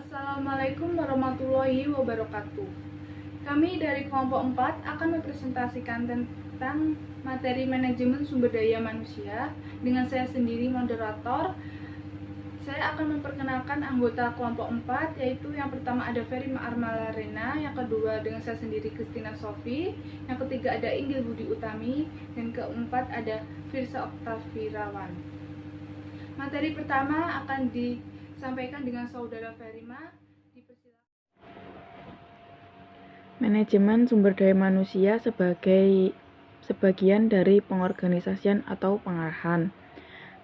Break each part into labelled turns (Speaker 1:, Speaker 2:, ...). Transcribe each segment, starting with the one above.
Speaker 1: Assalamualaikum warahmatullahi wabarakatuh. Kami dari kelompok 4 akan mempresentasikan tentang materi manajemen sumber daya manusia dengan saya sendiri moderator. Saya akan memperkenalkan anggota kelompok 4, yaitu yang pertama ada Ferry Armalarena, yang kedua dengan saya sendiri Christina Sofi, yang ketiga ada Inggil Budi Utami, dan keempat ada Firsa Oktavirawan. Materi pertama akan disampaikan dengan saudara Ferima.
Speaker 2: Manajemen sumber daya manusia sebagai sebagian dari pengorganisasian atau pengarahan.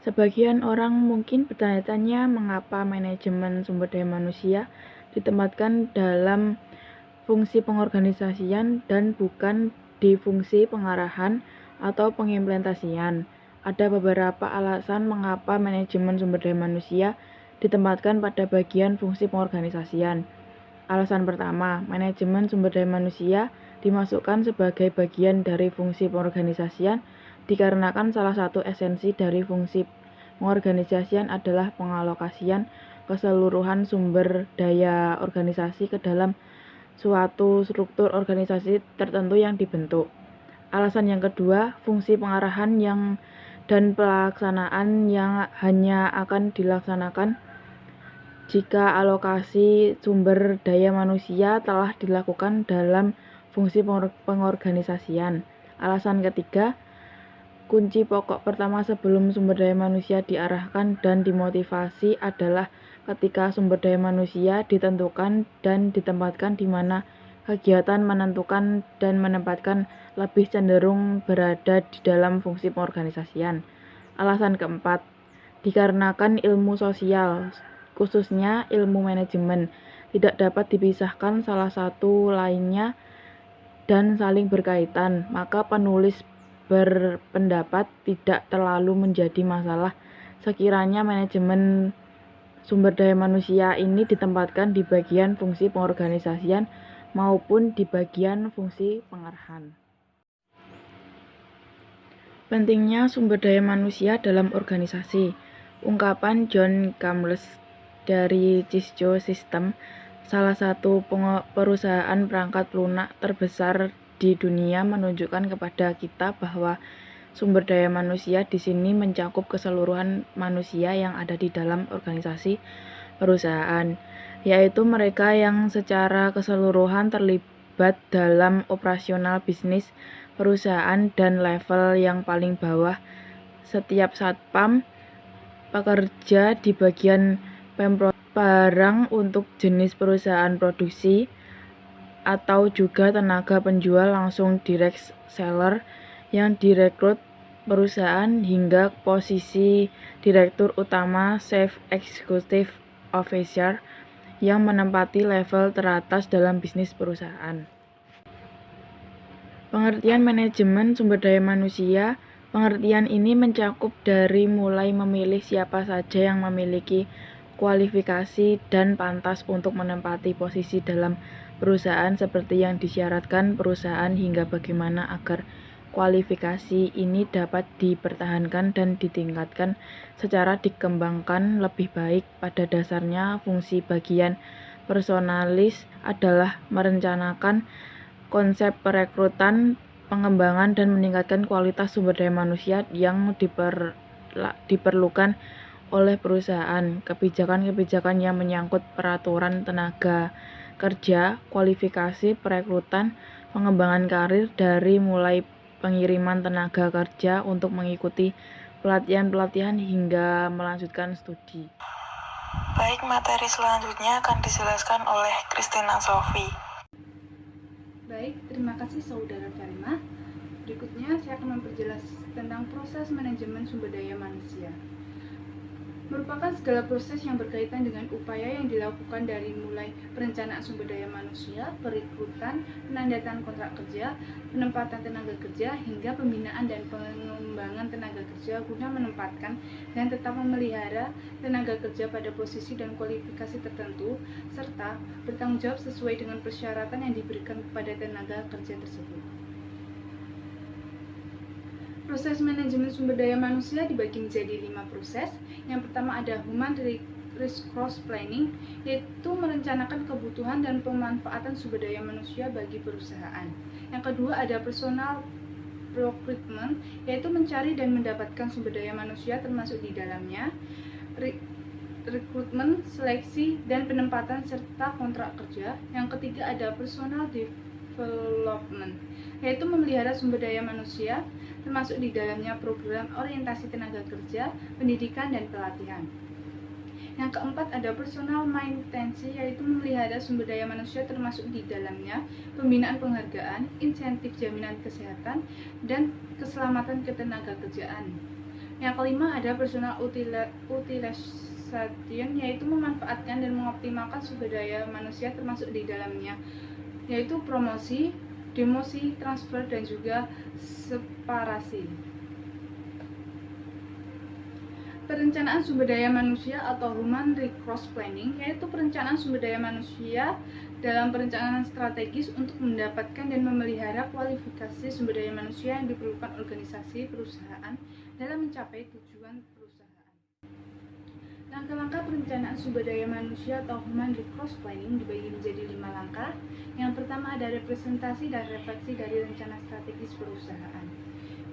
Speaker 2: Sebagian orang mungkin bertanya-tanya mengapa manajemen sumber daya manusia ditempatkan dalam fungsi pengorganisasian dan bukan di fungsi pengarahan atau pengimplementasian. Ada beberapa alasan mengapa manajemen sumber daya manusia ditempatkan pada bagian fungsi pengorganisasian. Alasan pertama, manajemen sumber daya manusia dimasukkan sebagai bagian dari fungsi pengorganisasian dikarenakan salah satu esensi dari fungsi pengorganisasian adalah pengalokasian keseluruhan sumber daya organisasi ke dalam suatu struktur organisasi tertentu yang dibentuk. Alasan yang kedua, fungsi pengarahan dan pelaksanaan yang hanya akan dilaksanakan jika alokasi sumber daya manusia telah dilakukan dalam fungsi pengorganisasian. Alasan ketiga, kunci pokok pertama sebelum sumber daya manusia diarahkan dan dimotivasi adalah ketika sumber daya manusia ditentukan dan ditempatkan di mana kegiatan menentukan dan menempatkan lebih cenderung berada di dalam fungsi pengorganisasian. Alasan keempat, dikarenakan ilmu sosial, khususnya ilmu manajemen, tidak dapat dipisahkan salah satu lainnya dan saling berkaitan, maka penulis berpendapat tidak terlalu menjadi masalah sekiranya manajemen sumber daya manusia ini ditempatkan di bagian fungsi pengorganisasian maupun di bagian fungsi pengarahan. Pentingnya sumber daya manusia dalam organisasi. Ungkapan John Camless dari Cisco System, salah satu perusahaan perangkat lunak terbesar di dunia, menunjukkan kepada kita bahwa sumber daya manusia di sini mencakup keseluruhan manusia yang ada di dalam organisasi perusahaan, yaitu mereka yang secara keseluruhan terlibat dalam operasional bisnis perusahaan dan level yang paling bawah. Setiap satpam, pekerja di bagian pemproses barang untuk jenis perusahaan produksi, atau juga tenaga penjual langsung direct seller yang direkrut perusahaan hingga posisi direktur utama Chief Executive Officer yang menempati level teratas dalam bisnis perusahaan. Pengertian manajemen sumber daya manusia. Pengertian ini mencakup dari mulai memilih siapa saja yang memiliki kualifikasi dan pantas untuk menempati posisi dalam perusahaan seperti yang disyaratkan perusahaan hingga bagaimana agar kualifikasi ini dapat dipertahankan dan ditingkatkan secara dikembangkan lebih baik. Pada dasarnya, fungsi bagian personalis adalah merencanakan konsep perekrutan, pengembangan, dan meningkatkan kualitas sumber daya manusia yang diperlukan oleh perusahaan. Kebijakan-kebijakan yang menyangkut peraturan tenaga kerja, kualifikasi, perekrutan, pengembangan karir, dari mulai pengiriman tenaga kerja untuk mengikuti pelatihan-pelatihan hingga melanjutkan studi.
Speaker 3: Baik, materi selanjutnya akan dijelaskan oleh Christina Sofi.
Speaker 1: Baik, terima kasih saudara Farima. Berikutnya saya akan memperjelas tentang proses manajemen sumber daya manusia. Merupakan segala proses yang berkaitan dengan upaya yang dilakukan dari mulai perencanaan sumber daya manusia, perekrutan, penandatan kontrak kerja, penempatan tenaga kerja, hingga pembinaan dan pengembangan tenaga kerja guna menempatkan dan tetap memelihara tenaga kerja pada posisi dan kualifikasi tertentu, serta bertanggung jawab sesuai dengan persyaratan yang diberikan kepada tenaga kerja tersebut. Proses manajemen sumber daya manusia dibagi menjadi 5 proses. Yang pertama ada human resource planning, yaitu merencanakan kebutuhan dan pemanfaatan sumber daya manusia bagi perusahaan. Yang kedua ada personal recruitment, yaitu mencari dan mendapatkan sumber daya manusia termasuk di dalamnya rekrutmen, seleksi, dan penempatan serta kontrak kerja. Yang ketiga ada personal development, yaitu memelihara sumber daya manusia termasuk di dalamnya program orientasi tenaga kerja, pendidikan, dan pelatihan. Yang keempat ada personal maintenance, yaitu memelihara sumber daya manusia termasuk di dalamnya pembinaan penghargaan, insentif jaminan kesehatan, dan keselamatan ketenaga kerjaan. Yang kelima ada personal utilization, yaitu memanfaatkan dan mengoptimalkan sumber daya manusia termasuk di dalamnya yaitu promosi, demosi, transfer, dan juga separasi. Perencanaan sumber daya manusia atau Human Resource Planning, yaitu perencanaan sumber daya manusia dalam perencanaan strategis untuk mendapatkan dan memelihara kualifikasi sumber daya manusia yang diperlukan organisasi perusahaan dalam mencapai tujuan perusahaan. Langkah-langkah perencanaan sumber daya manusia atau Human Resource Planning dibagi menjadi 5 langkah. Yang pertama ada representasi dan refleksi dari rencana strategis perusahaan.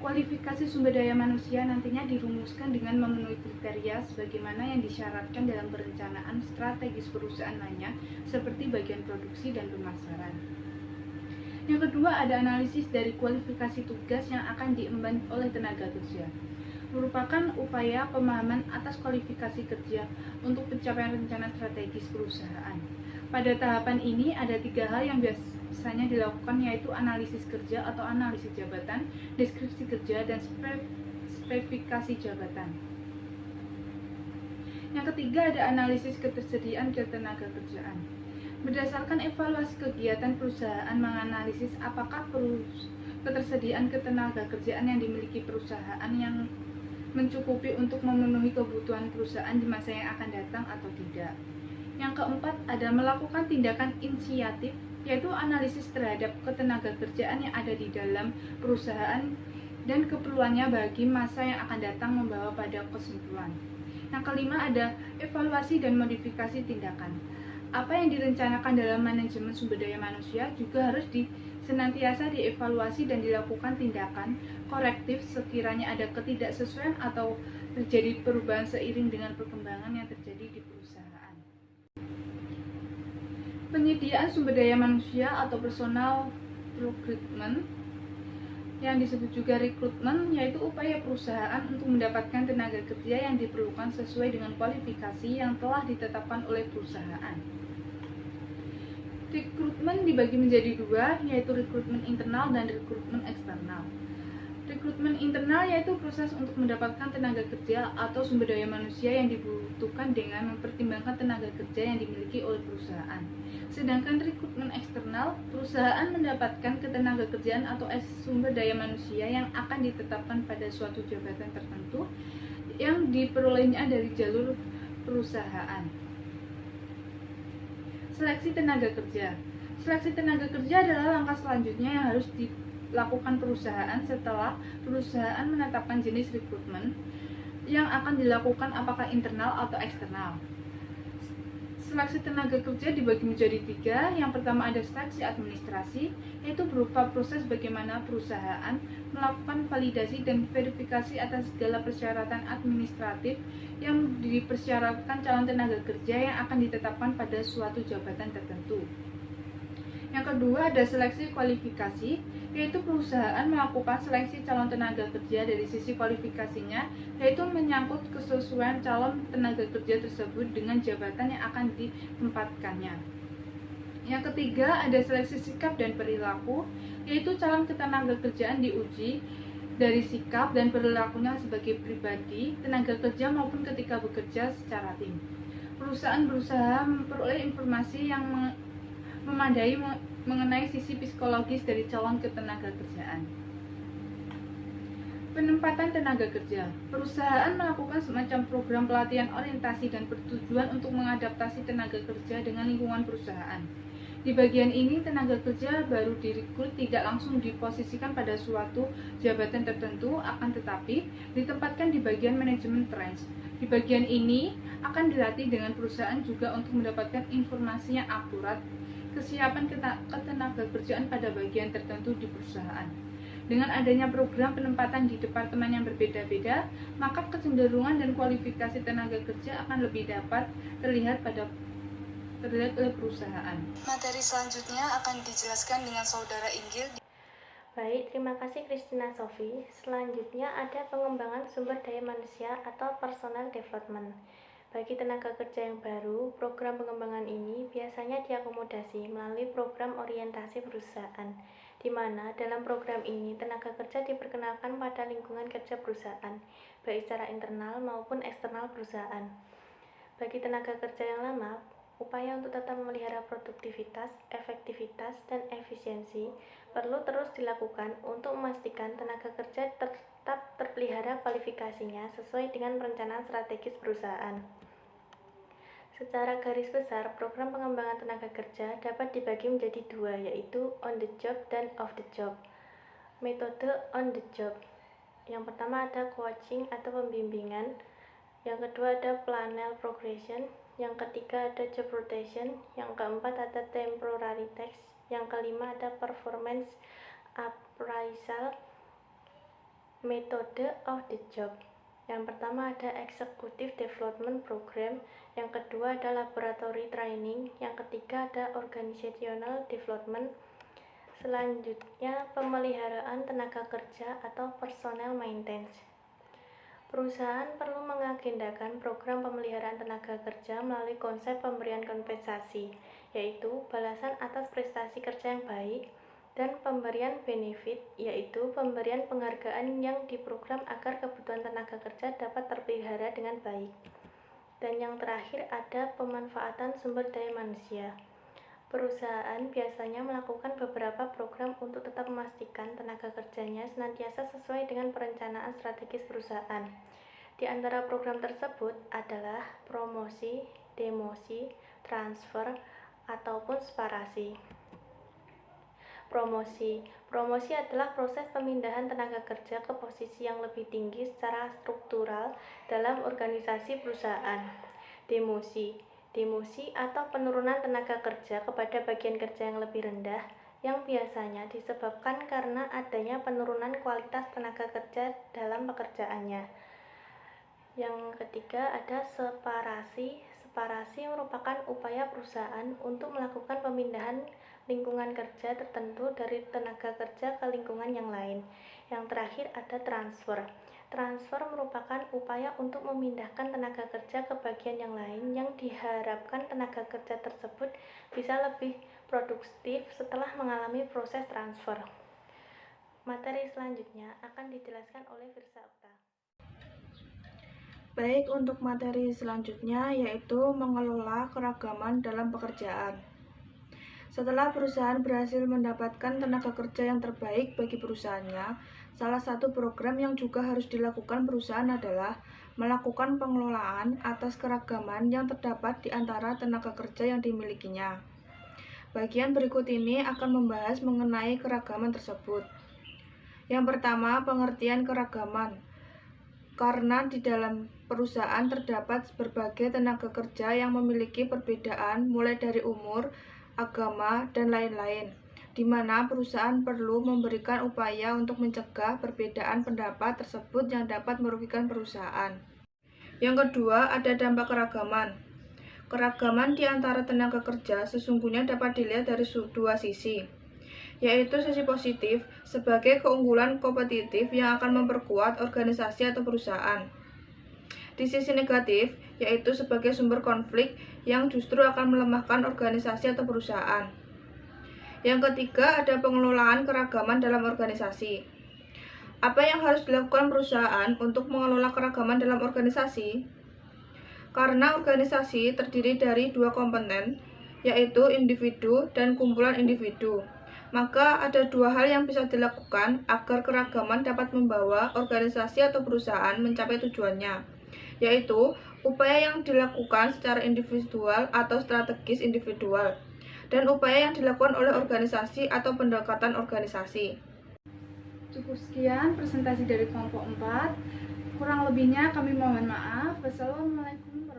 Speaker 1: Kualifikasi sumber daya manusia nantinya dirumuskan dengan memenuhi kriteria sebagaimana yang disyaratkan dalam perencanaan strategis perusahaan lainnya seperti bagian produksi dan pemasaran. Yang kedua ada analisis dari kualifikasi tugas yang akan diemban oleh tenaga kerja. Merupakan upaya pemahaman atas kualifikasi kerja untuk pencapaian rencana strategis perusahaan. Pada tahapan ini ada 3 hal yang biasanya dilakukan, yaitu analisis kerja atau analisis jabatan, deskripsi kerja, dan spesifikasi jabatan. Yang ketiga ada analisis ketersediaan ketenaga kerjaan. Berdasarkan evaluasi kegiatan perusahaan menganalisis apakah ketersediaan ketenaga kerjaan yang dimiliki perusahaan yang mencukupi untuk memenuhi kebutuhan perusahaan di masa yang akan datang atau tidak. Yang keempat ada melakukan tindakan inisiatif, yaitu analisis terhadap ketenaga kerjaan yang ada di dalam perusahaan dan keperluannya bagi masa yang akan datang membawa pada kesimpulan. Yang kelima ada evaluasi dan modifikasi tindakan. Apa yang direncanakan dalam manajemen sumber daya manusia juga harus senantiasa dievaluasi dan dilakukan tindakan korektif sekiranya ada ketidaksesuaian atau terjadi perubahan seiring dengan perkembangan yang terjadi di perusahaan. Penyediaan sumber daya manusia atau personal recruitment yang disebut juga rekrutmen, yaitu upaya perusahaan untuk mendapatkan tenaga kerja yang diperlukan sesuai dengan kualifikasi yang telah ditetapkan oleh perusahaan. Rekrutmen dibagi menjadi 2, yaitu rekrutmen internal dan rekrutmen eksternal. Rekrutmen internal yaitu proses untuk mendapatkan tenaga kerja atau sumber daya manusia yang dibutuhkan dengan mempertimbangkan tenaga kerja yang dimiliki oleh perusahaan. Sedangkan rekrutmen eksternal, perusahaan mendapatkan ketenaga kerjaan atau sumber daya manusia yang akan ditetapkan pada suatu jabatan tertentu yang diperolehnya dari jalur perusahaan. Seleksi tenaga kerja. Seleksi tenaga kerja adalah langkah selanjutnya yang harus dilakukan perusahaan setelah perusahaan menetapkan jenis rekrutmen yang akan dilakukan apakah internal atau eksternal. Seleksi tenaga kerja dibagi menjadi 3. Yang pertama ada seleksi administrasi, yaitu berupa proses bagaimana perusahaan melakukan validasi dan verifikasi atas segala persyaratan administratif yang dipersyaratkan calon tenaga kerja yang akan ditetapkan pada suatu jabatan tertentu. Yang kedua ada seleksi kualifikasi, yaitu perusahaan melakukan seleksi calon tenaga kerja dari sisi kualifikasinya, yaitu menyangkut kesesuaian calon tenaga kerja tersebut dengan jabatan yang akan ditempatkannya. Yang ketiga ada seleksi sikap dan perilaku, yaitu calon ketenaga kerjaan diuji dari sikap dan perilakunya sebagai pribadi, tenaga kerja maupun ketika bekerja secara tim. Perusahaan berusaha memperoleh informasi yang memadai mengenai sisi psikologis dari calon ketenaga kerjaan. Penempatan tenaga kerja. Perusahaan melakukan semacam program pelatihan orientasi dan bertujuan untuk mengadaptasi tenaga kerja dengan lingkungan perusahaan. Di bagian ini, tenaga kerja baru direkrut tidak langsung diposisikan pada suatu jabatan tertentu, akan tetapi ditempatkan di bagian manajemen range, Di bagian ini akan dilatih dengan perusahaan juga untuk mendapatkan informasi yang akurat, kesiapan ketenagakerjaan pada bagian tertentu di perusahaan. Dengan adanya program penempatan di departemen yang berbeda-beda, maka kecenderungan dan kualifikasi tenaga kerja akan lebih dapat terlihat oleh perusahaan.
Speaker 3: Materi selanjutnya akan dijelaskan dengan Saudara Inggil.
Speaker 4: Baik, terima kasih Christina Sofi. Selanjutnya ada pengembangan sumber daya manusia atau personal development. Bagi tenaga kerja yang baru, program pengembangan ini biasanya diakomodasi melalui program orientasi perusahaan, di mana dalam program ini tenaga kerja diperkenalkan pada lingkungan kerja perusahaan, baik secara internal maupun eksternal perusahaan. Bagi tenaga kerja yang lama, upaya untuk tetap memelihara produktivitas, efektivitas, dan efisiensi perlu terus dilakukan untuk memastikan tenaga kerja tetap terpelihara kualifikasinya sesuai dengan perencanaan strategis perusahaan. Secara garis besar, program pengembangan tenaga kerja dapat dibagi menjadi dua, yaitu on the job dan off the job. Metode on the job. Yang pertama ada coaching atau pembimbingan, yang kedua ada planner progression, yang ketiga ada job rotation, yang keempat ada temporary task, yang kelima ada performance appraisal. Metode of the job. Yang pertama ada executive development program, yang kedua ada laboratory training, yang ketiga ada organizational development. Selanjutnya pemeliharaan tenaga kerja atau personnel maintenance. Perusahaan perlu mengagendakan program pemeliharaan tenaga kerja melalui konsep pemberian kompensasi, yaitu balasan atas prestasi kerja yang baik, dan pemberian benefit, yaitu pemberian penghargaan yang diprogram agar kebutuhan tenaga kerja dapat terpelihara dengan baik. Dan yang terakhir ada pemanfaatan sumber daya manusia. Perusahaan biasanya melakukan beberapa program untuk tetap memastikan tenaga kerjanya senantiasa sesuai dengan perencanaan strategis perusahaan. Di antara program tersebut adalah promosi, demosi, transfer, ataupun separasi. Promosi adalah proses pemindahan tenaga kerja ke posisi yang lebih tinggi secara struktural dalam organisasi perusahaan. Demosi atau penurunan tenaga kerja kepada bagian kerja yang lebih rendah, yang biasanya disebabkan karena adanya penurunan kualitas tenaga kerja dalam pekerjaannya. Yang ketiga ada separasi. Separasi merupakan upaya perusahaan untuk melakukan pemindahan lingkungan kerja tertentu dari tenaga kerja ke lingkungan yang lain. Yang terakhir ada transfer. Transfer merupakan upaya untuk memindahkan tenaga kerja ke bagian yang lain yang diharapkan tenaga kerja tersebut bisa lebih produktif setelah mengalami proses transfer. Materi selanjutnya akan dijelaskan oleh Firsa Okta.
Speaker 2: Baik, untuk materi selanjutnya yaitu mengelola keragaman dalam pekerjaan. Setelah perusahaan berhasil mendapatkan tenaga kerja yang terbaik bagi perusahaannya, salah satu program yang juga harus dilakukan perusahaan adalah melakukan pengelolaan atas keragaman yang terdapat di antara tenaga kerja yang dimilikinya. Bagian berikut ini akan membahas mengenai keragaman tersebut. Yang pertama, pengertian keragaman. Karena di dalam perusahaan terdapat berbagai tenaga kerja yang memiliki perbedaan mulai dari umur, agama, dan lain-lain, di mana perusahaan perlu memberikan upaya untuk mencegah perbedaan pendapat tersebut yang dapat merugikan perusahaan. Yang kedua, ada dampak keragaman. Keragaman di antara tenaga kerja sesungguhnya dapat dilihat dari dua sisi, yaitu sisi positif sebagai keunggulan kompetitif yang akan memperkuat organisasi atau perusahaan. Di sisi negatif, yaitu sebagai sumber konflik yang justru akan melemahkan organisasi atau perusahaan. Yang ketiga, ada pengelolaan keragaman dalam organisasi. Apa yang harus dilakukan perusahaan untuk mengelola keragaman dalam organisasi? Karena organisasi terdiri dari dua komponen, yaitu individu dan kumpulan individu, maka ada dua hal yang bisa dilakukan agar keragaman dapat membawa organisasi atau perusahaan mencapai tujuannya, yaitu upaya yang dilakukan secara individual atau strategis individual, dan upaya yang dilakukan oleh organisasi atau pendekatan organisasi.
Speaker 1: Cukup sekian presentasi dari kelompok 4. Kurang lebihnya kami mohon maaf. Wassalamualaikum